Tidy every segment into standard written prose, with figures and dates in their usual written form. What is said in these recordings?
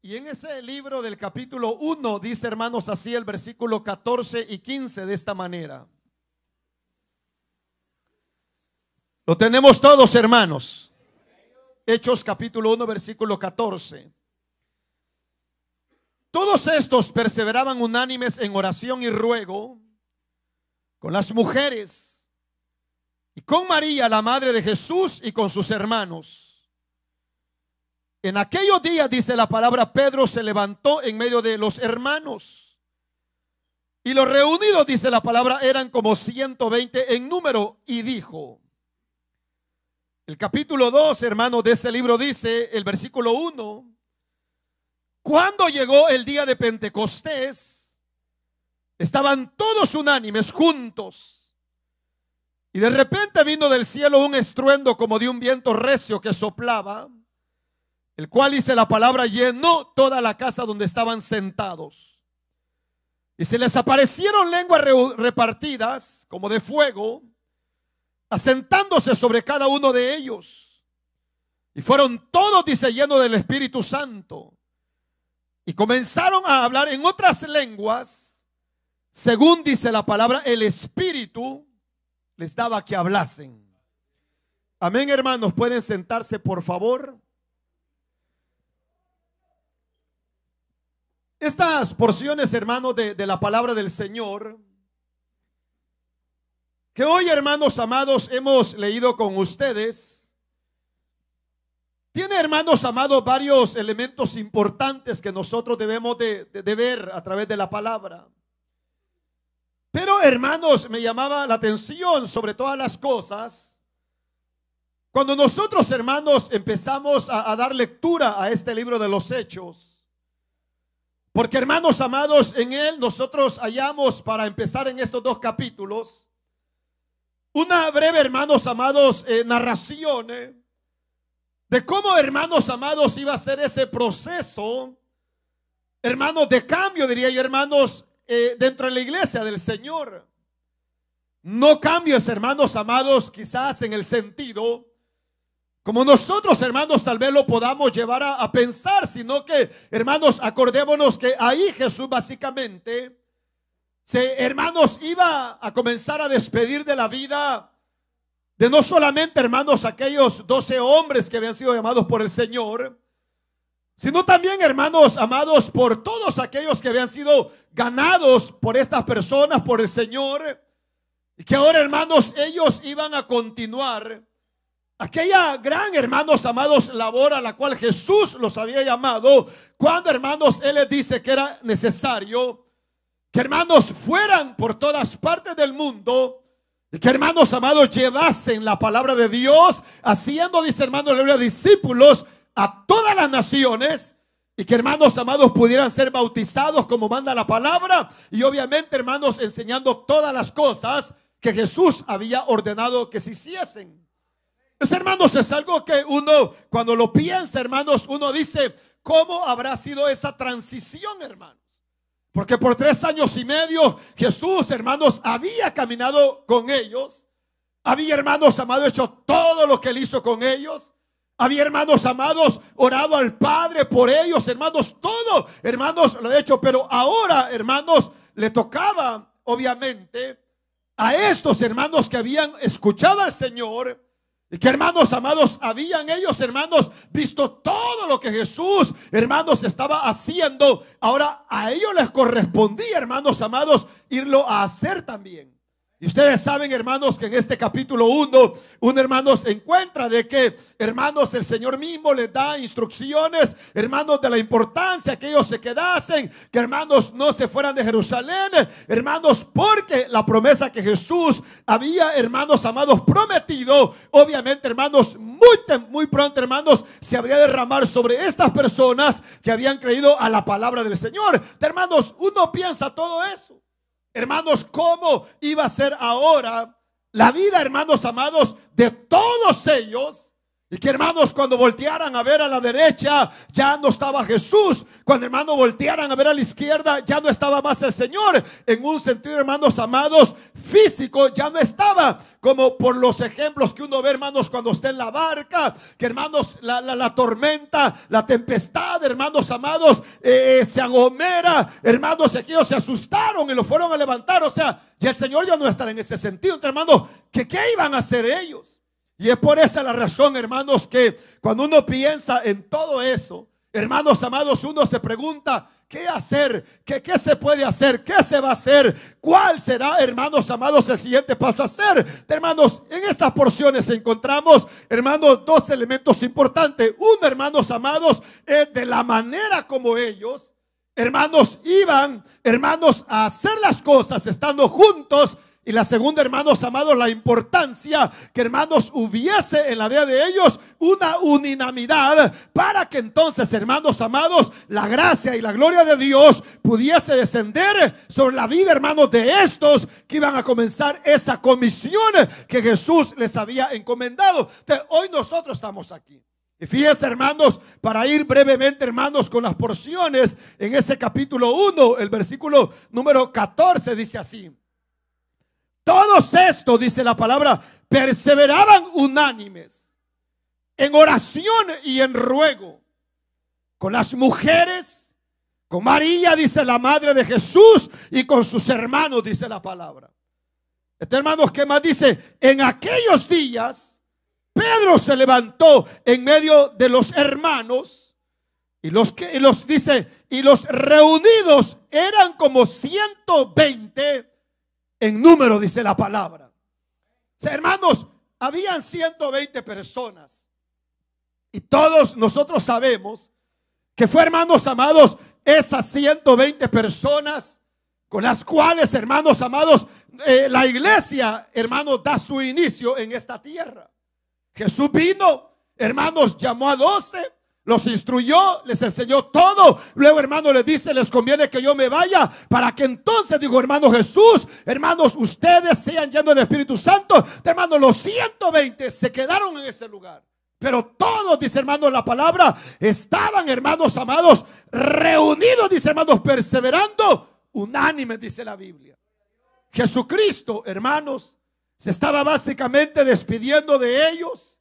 Y en ese libro del capítulo 1 dice, hermanos, así el versículo 14 y 15 de esta manera. Lo tenemos todos, hermanos. Hechos capítulo 1 versículo 14. Todos estos perseveraban unánimes en oración y ruego con las mujeres y con María, la madre de Jesús, y con sus hermanos. En aquellos días, dice la palabra, Pedro se levantó en medio de los hermanos, y los reunidos, dice la palabra, eran como 120 en número, y dijo, el capítulo 2, hermanos, de ese libro dice, el versículo 1, cuando llegó el día de Pentecostés, estaban todos unánimes juntos, y de repente vino del cielo un estruendo como de un viento recio que soplaba, el cual, dice la palabra, llenó toda la casa donde estaban sentados. Y se les aparecieron lenguas repartidas como de fuego, asentándose sobre cada uno de ellos. Y fueron todos, dice, llenos del Espíritu Santo. Y comenzaron a hablar en otras lenguas, según dice la palabra, el Espíritu les daba que hablasen. Amén, hermanos. Pueden sentarse, por favor. Estas porciones, hermanos, de la palabra del Señor, que hoy, hermanos amados, hemos leído con ustedes, tiene, hermanos amados, varios elementos importantes que nosotros debemos de ver a través de la palabra. Pero, hermanos, me llamaba la atención sobre todas las cosas cuando nosotros, hermanos, empezamos a dar lectura a este libro de los Hechos. Porque, hermanos amados, en él nosotros hallamos, para empezar en estos dos capítulos, una breve, hermanos amados, narración de cómo, hermanos amados, iba a ser ese proceso, hermanos, de cambio, diría yo, hermanos, dentro de la iglesia del Señor. No cambios, hermanos amados, quizás en el sentido como nosotros, hermanos, tal vez lo podamos llevar a pensar, sino que, hermanos, acordémonos que ahí Jesús básicamente, hermanos, iba a comenzar a despedir de la vida de no solamente, hermanos, aquellos 12 hombres que habían sido llamados por el Señor, sino también, hermanos amados, por todos aquellos que habían sido ganados por estas personas, por el Señor, y que ahora, hermanos, ellos iban a continuar aquella gran, hermanos amados, labor a la cual Jesús los había llamado, cuando, hermanos, Él les dice que era necesario que, hermanos, fueran por todas partes del mundo y que, hermanos amados, llevasen la palabra de Dios, haciendo, dice, hermanos, discípulos a todas las naciones, y que, hermanos amados, pudieran ser bautizados como manda la palabra, y obviamente, hermanos, enseñando todas las cosas que Jesús había ordenado que se hiciesen. Pues, hermanos, es algo que uno, cuando lo piensa, hermanos, uno dice, ¿cómo habrá sido esa transición, hermanos? Porque por 3 años y medio Jesús, hermanos, había caminado con ellos, había, hermanos amados, hecho todo lo que Él hizo con ellos, había, hermanos amados, orado al Padre por ellos, hermanos, todo, hermanos, lo he hecho. Pero ahora, hermanos, le tocaba, obviamente, a estos hermanos que habían escuchado al Señor, y que, hermanos amados, habían ellos, hermanos, visto todo lo que Jesús, hermanos, estaba haciendo. Ahora a ellos les correspondía, hermanos amados, irlo a hacer también. Y ustedes saben, hermanos, que en este capítulo 1, hermanos, encuentra de que, hermanos, el Señor mismo les da instrucciones, hermanos, de la importancia que ellos se quedasen, que, hermanos, no se fueran de Jerusalén, hermanos, porque la promesa que Jesús había, hermanos amados, prometido, obviamente, hermanos, muy pronto, hermanos, se habría de derramar sobre estas personas que habían creído a la palabra del Señor. Hermanos, uno piensa todo eso. Hermanos, ¿cómo iba a ser ahora la vida, hermanos amados, de todos ellos? Y que, hermanos, cuando voltearan a ver a la derecha, ya no estaba Jesús. Cuando, hermanos, voltearan a ver a la izquierda, ya no estaba más el Señor. En un sentido, hermanos amados, físico ya no estaba como por los ejemplos que uno ve, hermanos, cuando está en la barca, que hermanos, la tormenta, la tempestad, hermanos amados, se agomera, hermanos, aquellos se asustaron y lo fueron a levantar. O sea, ya el Señor ya no está en ese sentido, hermanos, que qué iban a hacer ellos. Y es por esa la razón, hermanos, que cuando uno piensa en todo eso, hermanos amados, uno se pregunta: ¿qué hacer? ¿Qué se puede hacer? ¿Qué se va a hacer? ¿Cuál será, hermanos amados, el siguiente paso a hacer? Hermanos, en estas porciones encontramos, hermanos, dos elementos importantes. Uno, hermanos amados, es de la manera como ellos, hermanos, iban, hermanos, a hacer las cosas estando juntos. Y la segunda, hermanos amados, la importancia que, hermanos, hubiese en la vida de ellos una unanimidad para que entonces, hermanos amados, la gracia y la gloria de Dios pudiese descender sobre la vida, hermanos, de estos que iban a comenzar esa comisión que Jesús les había encomendado. Entonces, hoy nosotros estamos aquí. Y fíjense, hermanos, para ir brevemente, hermanos, con las porciones, en ese capítulo 1, el versículo número 14 dice así: todos estos, dice la palabra, perseveraban unánimes en oración y en ruego con las mujeres, con María, dice la madre de Jesús, y con sus hermanos, dice la palabra. Hermanos, ¿qué más dice? En aquellos días Pedro se levantó en medio de los hermanos y los reunidos eran como 120 en número, dice la palabra. O sea, hermanos, habían 120 personas. Y todos nosotros sabemos que fue, hermanos amados, esas 120 personas con las cuales, hermanos amados, la iglesia, hermanos, da su inicio en esta tierra. Jesús vino, hermanos, llamó a 12. Los instruyó, les enseñó todo. Luego, hermanos, les dice: les conviene que yo me vaya, para que entonces, digo, hermano Jesús, hermanos, ustedes sean llenos del Espíritu Santo. Hermanos, los 120 se quedaron en ese lugar. Pero todos, dice, hermanos, la palabra, estaban, hermanos amados, reunidos, dice, hermanos, perseverando, unánimes, dice la Biblia. Jesucristo, hermanos, se estaba básicamente despidiendo de ellos.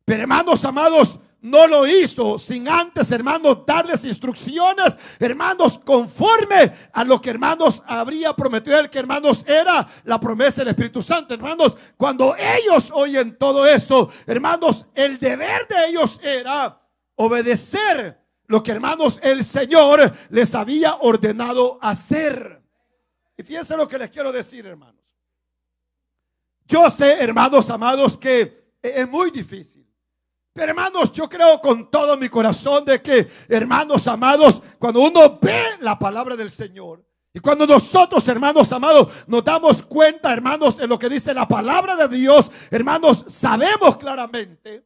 Pero, hermanos amados, no lo hizo sin antes, hermanos, darles instrucciones, hermanos, conforme a lo que, hermanos, habría prometido él, que, hermanos, era la promesa del Espíritu Santo. Hermanos, cuando ellos oyen todo eso, hermanos, el deber de ellos era obedecer lo que, hermanos, el Señor les había ordenado hacer. Y fíjense lo que les quiero decir, hermanos. Yo sé, hermanos amados, que es muy difícil. Pero, hermanos, yo creo con todo mi corazón de que, hermanos amados, cuando uno ve la palabra del Señor y cuando nosotros, hermanos amados, nos damos cuenta, hermanos, en lo que dice la palabra de Dios, hermanos, sabemos claramente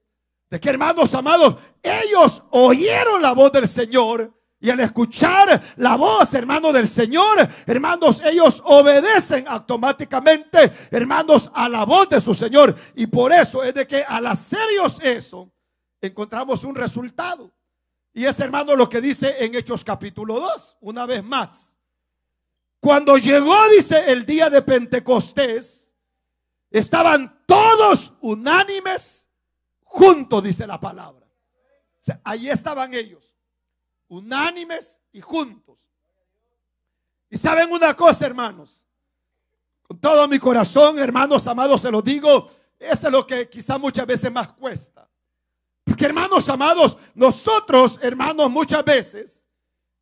de que, hermanos amados, ellos oyeron la voz del Señor. Y al escuchar la voz, hermanos, del Señor, hermanos, ellos obedecen automáticamente, hermanos, a la voz de su Señor. Y por eso es de que al hacer ellos eso, encontramos un resultado. Y es, hermano, lo que dice en Hechos capítulo 2, una vez más. Cuando llegó, dice, el día de Pentecostés, estaban todos unánimes juntos, dice la palabra. O sea, allí estaban ellos, unánimes y juntos. Y saben una cosa, hermanos, con todo mi corazón, hermanos amados, se los digo, eso es lo que quizá muchas veces más cuesta. Porque, hermanos amados, nosotros, hermanos, muchas veces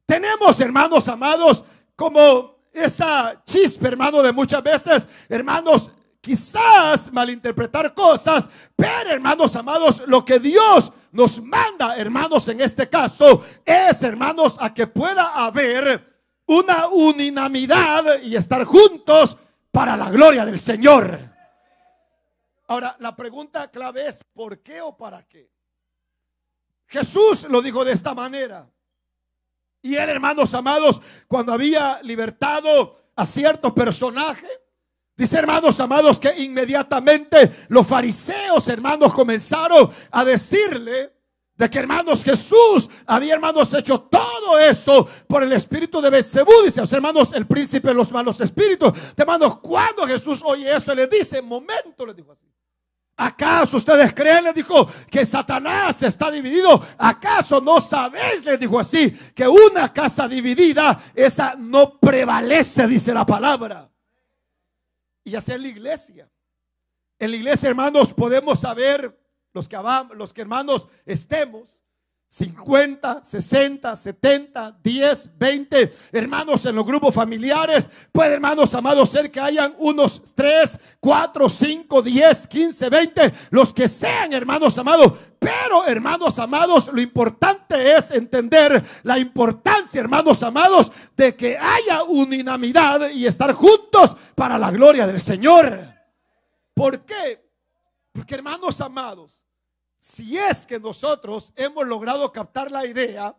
tenemos, hermanos amados, como esa chispa, hermano, de muchas veces, hermanos, quizás malinterpretar cosas. Pero, hermanos amados, lo que Dios nos manda, hermanos, en este caso es, hermanos, a que pueda haber una unanimidad y estar juntos para la gloria del Señor. Ahora, la pregunta clave es: ¿por qué o para qué? Jesús lo dijo de esta manera. Y él, hermanos amados, cuando había libertado a cierto personaje, dice, hermanos amados, que inmediatamente los fariseos, hermanos, comenzaron a decirle De que, hermanos, Jesús había, hermanos, hecho todo eso por el espíritu de Beelzebú. Dice, hermanos, el príncipe de los malos espíritus. Hermanos, cuando Jesús oye eso, le dice, momento, le dijo así: ¿acaso ustedes creen, le dijo, que Satanás está dividido? ¿Acaso no sabéis, le dijo así, que una casa dividida, esa no prevalece, dice la palabra? Y así es la iglesia. En la iglesia, hermanos, podemos saber, los que hermanos estemos 50, 60, 70, 10, 20 hermanos en los grupos familiares. Puede, hermanos amados, ser que hayan unos 3, 4, 5, 10, 15, 20, los que sean, hermanos amados. Pero, hermanos amados, lo importante es entender la importancia, hermanos amados, de que haya unanimidad y estar juntos para la gloria del Señor. ¿Por qué? Porque, hermanos amados, si es que nosotros hemos logrado captar la idea,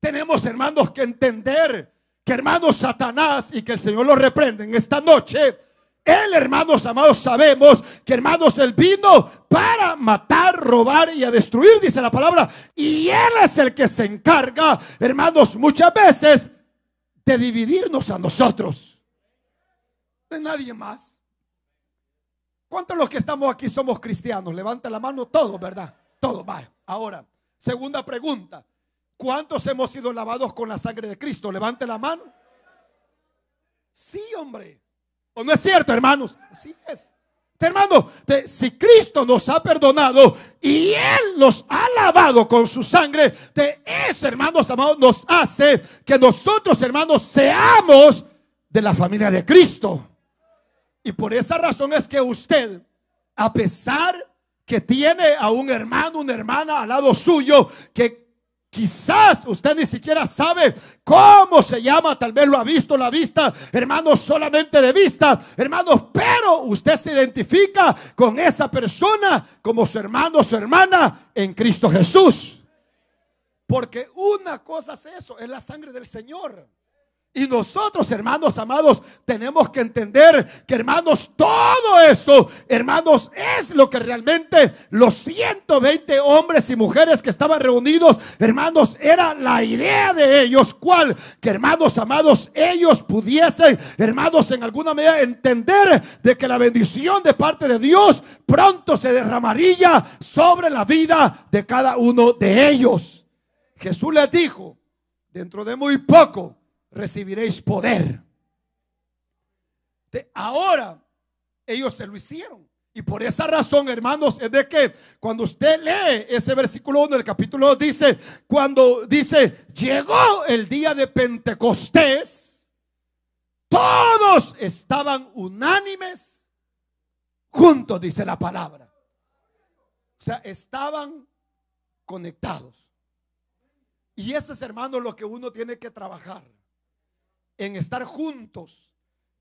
tenemos, hermanos, que entender que, hermanos, Satanás, y que el Señor lo reprende en esta noche, él, hermanos amados, sabemos que, hermanos, él vino para matar, robar y a destruir, dice la palabra. Y él es el que se encarga, hermanos, muchas veces de dividirnos a nosotros. No hay nadie más. ¿Cuántos de los que estamos aquí somos cristianos? Levanta la mano todos, ¿verdad? Todos, vaya. Ahora, segunda pregunta: ¿cuántos hemos sido lavados con la sangre de Cristo? Levante la mano. Sí, hombre. ¿O no es cierto, hermanos? Así es. Hermano, si Cristo nos ha perdonado y Él nos ha lavado con su sangre, de eso, hermanos amados, nos hace que nosotros, hermanos, seamos de la familia de Cristo. Y por esa razón es que usted, a pesar que tiene a un hermano, una hermana al lado suyo, que quizás usted ni siquiera sabe cómo se llama, tal vez lo ha visto, la vista, hermanos, solamente de vista, hermanos, pero usted se identifica con esa persona como su hermano, su hermana en Cristo Jesús. Porque una cosa es eso, es la sangre del Señor. Y nosotros, hermanos amados, tenemos que entender que, hermanos, todo eso, hermanos, es lo que realmente los 120 hombres y mujeres que estaban reunidos, hermanos, era la idea de ellos. ¿Cuál? Que, hermanos amados, ellos pudiesen, hermanos, en alguna medida entender de que la bendición de parte de Dios pronto se derramaría sobre la vida de cada uno de ellos. Jesús les dijo: dentro de muy poco recibiréis poder. Ahora ellos se lo hicieron. Y por esa razón, hermanos, es de que cuando usted lee ese versículo 1 del capítulo 2, dice, cuando dice, llegó el día de Pentecostés, todos estaban unánimes juntos, dice la palabra. O sea, estaban conectados. Y eso es, hermanos, lo que uno tiene que trabajar: en estar juntos,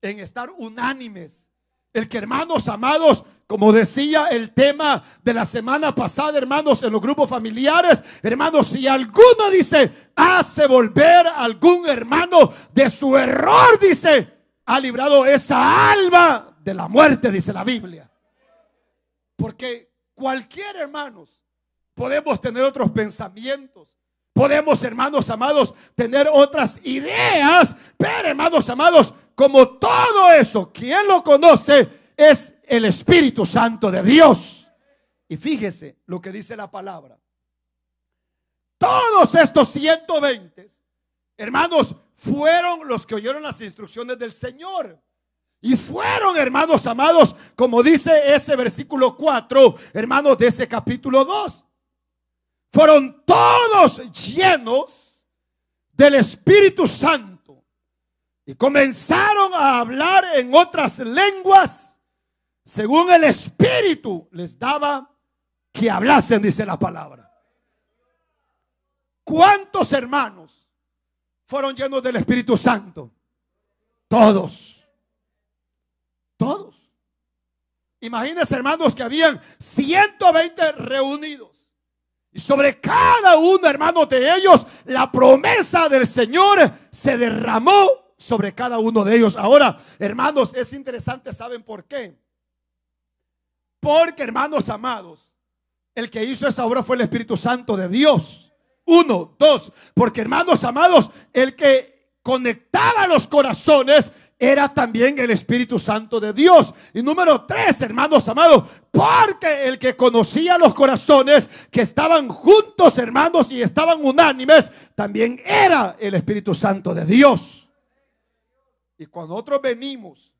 en estar unánimes. El que, hermanos amados, como decía el tema de la semana pasada, hermanos, en los grupos familiares, hermanos, si alguno dice, hace volver a algún hermano de su error, dice, ha librado esa alma de la muerte, dice la Biblia. Porque cualquier, hermanos, podemos tener otros pensamientos. Podemos, hermanos amados, tener otras ideas, pero, hermanos amados, como todo eso, quien lo conoce es el Espíritu Santo de Dios. Y fíjese lo que dice la palabra: todos estos 120, hermanos, fueron los que oyeron las instrucciones del Señor. Y fueron, hermanos amados, como dice ese versículo 4, hermanos, de ese capítulo 2. Fueron todos llenos del Espíritu Santo y comenzaron a hablar en otras lenguas según el Espíritu les daba que hablasen, dice la palabra. ¿Cuántos hermanos fueron llenos del Espíritu Santo? Todos. Todos. Imagínense, hermanos, que habían 120 reunidos. Y sobre cada uno, hermanos, de ellos, la promesa del Señor se derramó sobre cada uno de ellos. Ahora, hermanos, es interesante, ¿saben por qué? Porque, hermanos amados, El que hizo esa obra fue el Espíritu Santo de Dios. Uno, dos, porque hermanos amados, el que conectaba los corazones era también el Espíritu Santo de Dios. Y número tres, hermanos amados, porque el que conocía los corazones que estaban juntos, hermanos, y estaban unánimes, también era el Espíritu Santo de Dios. Y cuando nosotros venimos,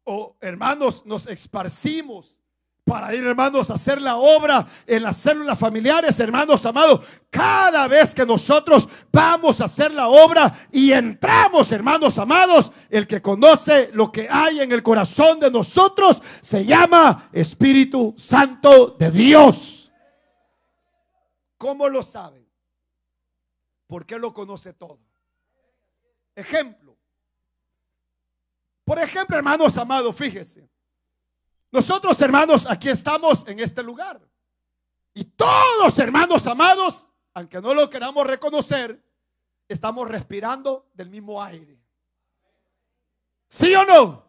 o hermanos, nos esparcimos para ir, hermanos, a hacer la obra en las células familiares, hermanos amados, cada vez que nosotros vamos a hacer la obra y entramos, hermanos amados, el que conoce lo que hay en el corazón de nosotros se llama Espíritu Santo de Dios. ¿Cómo lo saben? Porque Él lo conoce todo. Ejemplo. Por ejemplo, hermanos amados, fíjese. Nosotros, hermanos, aquí estamos en este lugar. Y todos, hermanos amados, aunque no lo queramos reconocer, estamos respirando del mismo aire. ¿Sí o no?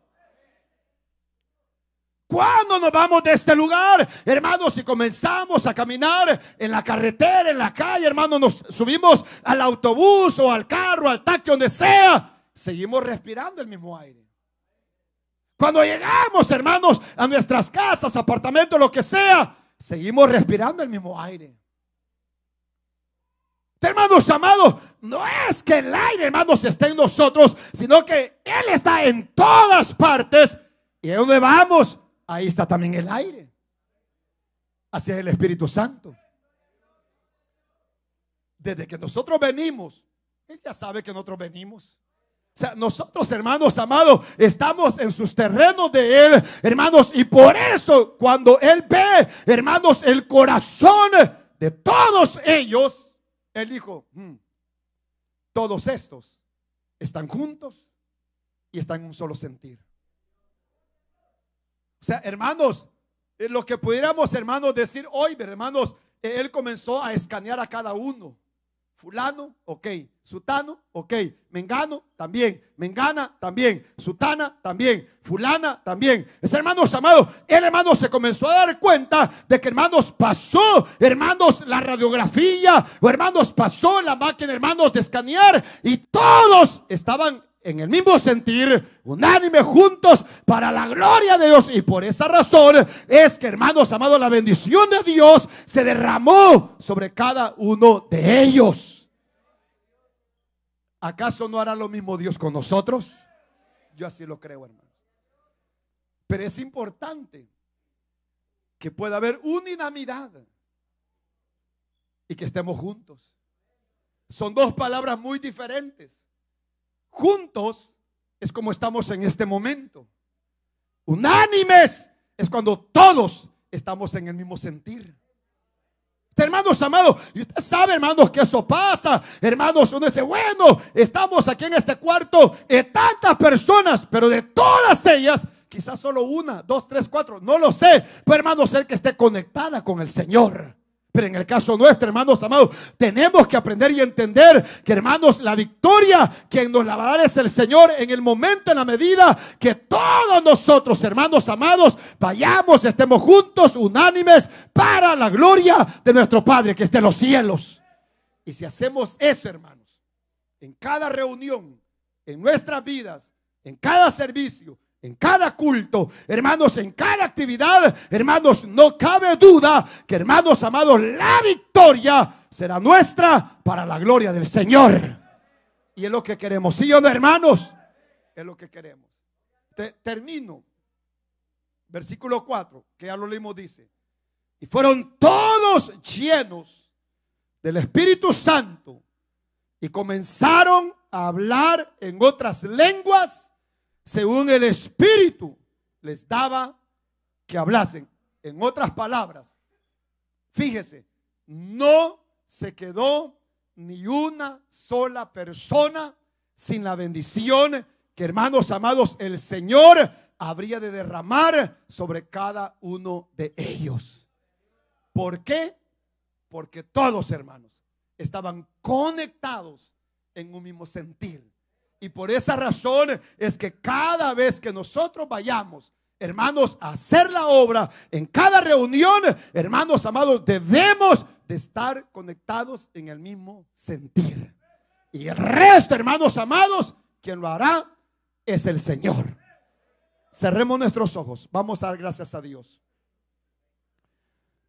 Cuando nos vamos de este lugar, hermanos, y comenzamos a caminar en la carretera, en la calle, hermanos, nos subimos al autobús o al carro, al taxi, donde sea, seguimos respirando el mismo aire. Cuando llegamos, hermanos, a nuestras casas, apartamentos, lo que sea, seguimos respirando el mismo aire. Hermanos amados, no es que el aire, hermanos, esté en nosotros, sino que Él está en todas partes. Y a donde vamos, ahí está también el aire. Así es el Espíritu Santo. Desde que nosotros venimos, Él ya sabe que nosotros venimos. O sea, nosotros, hermanos amados, estamos en sus terrenos de Él, hermanos, y por eso cuando Él ve, hermanos, el corazón de todos ellos, Él dijo, todos estos están juntos y están en un solo sentir. O sea, hermanos, lo que pudiéramos, hermanos, decir hoy, hermanos, Él comenzó a escanear a cada uno. Fulano, ok. Sutano, ok. Mengano, también. Mengana, también. Sutana, también. Fulana, también. Hermanos amados, Él, hermanos, se comenzó a dar cuenta de que, hermanos, pasó, hermanos, la radiografía, o hermanos, pasó la máquina, hermanos, de escanear, y todos estaban en el mismo sentir, unánime, juntos, para la gloria de Dios. Y por esa razón es que, hermanos amados, la bendición de Dios se derramó sobre cada uno de ellos. ¿Acaso no hará lo mismo Dios con nosotros? Yo así lo creo, hermanos. Pero es importante que pueda haber unanimidad y que estemos juntos. Son dos palabras muy diferentes. Juntos es como estamos en este momento. Unánimes es cuando todos estamos en el mismo sentir. Hermanos amados, y usted sabe, hermanos, que eso pasa. Hermanos, uno dice, bueno, estamos aquí en este cuarto, tantas personas, pero de todas ellas, quizás solo una, dos, tres, cuatro, no lo sé, pero hermanos, el que esté conectada con el Señor. Pero en el caso nuestro, hermanos amados, tenemos que aprender y entender que, hermanos, la victoria quien nos la va a dar es el Señor, en el momento, en la medida que todos nosotros, hermanos amados, vayamos, estemos juntos, unánimes, para la gloria de nuestro Padre que está en los cielos. Y si hacemos eso, hermanos, en cada reunión, en nuestras vidas, en cada servicio, en cada culto, hermanos, en cada actividad, hermanos, no cabe duda que, hermanos amados, la victoria será nuestra para la gloria del Señor. Y es lo que queremos, ¿sí o no, hermanos? Es lo que queremos. Termino. Versículo 4, que ya lo leímos, dice: y fueron todos llenos del Espíritu Santo y comenzaron a hablar en otras lenguas según el Espíritu les daba que hablasen. En otras palabras, fíjese, no se quedó ni una sola persona sin la bendición que, hermanos amados, el Señor habría de derramar sobre cada uno de ellos. ¿Por qué? Porque todos, hermanos, estaban conectados en un mismo sentir. Y por esa razón es que cada vez que nosotros vayamos, hermanos, a hacer la obra. En cada reunión, hermanos amados, debemos de estar conectados en el mismo sentir. Y el resto, hermanos amados, quien lo hará es el Señor. Cerremos nuestros ojos. Vamos a dar gracias a Dios.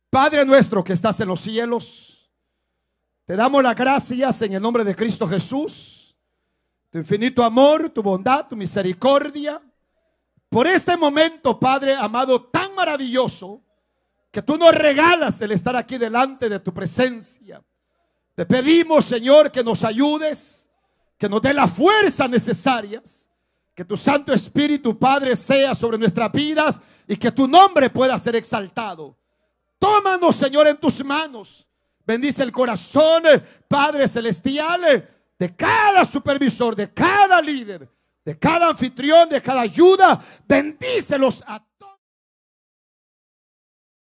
Padre nuestro que estás en los cielos, te damos las gracias en el nombre de Cristo Jesús. Tu infinito amor, tu bondad, tu misericordia. Por este momento, Padre amado, tan maravilloso, que tú nos regalas el estar aquí delante de tu presencia. Te pedimos, Señor, que nos ayudes, que nos dé las fuerzas necesarias, que tu Santo Espíritu, Padre, sea sobre nuestras vidas y que tu nombre pueda ser exaltado. Tómanos, Señor, en tus manos. Bendice el corazón, Padre celestial, de cada supervisor, de cada líder, de cada anfitrión, de cada ayuda. Bendícelos a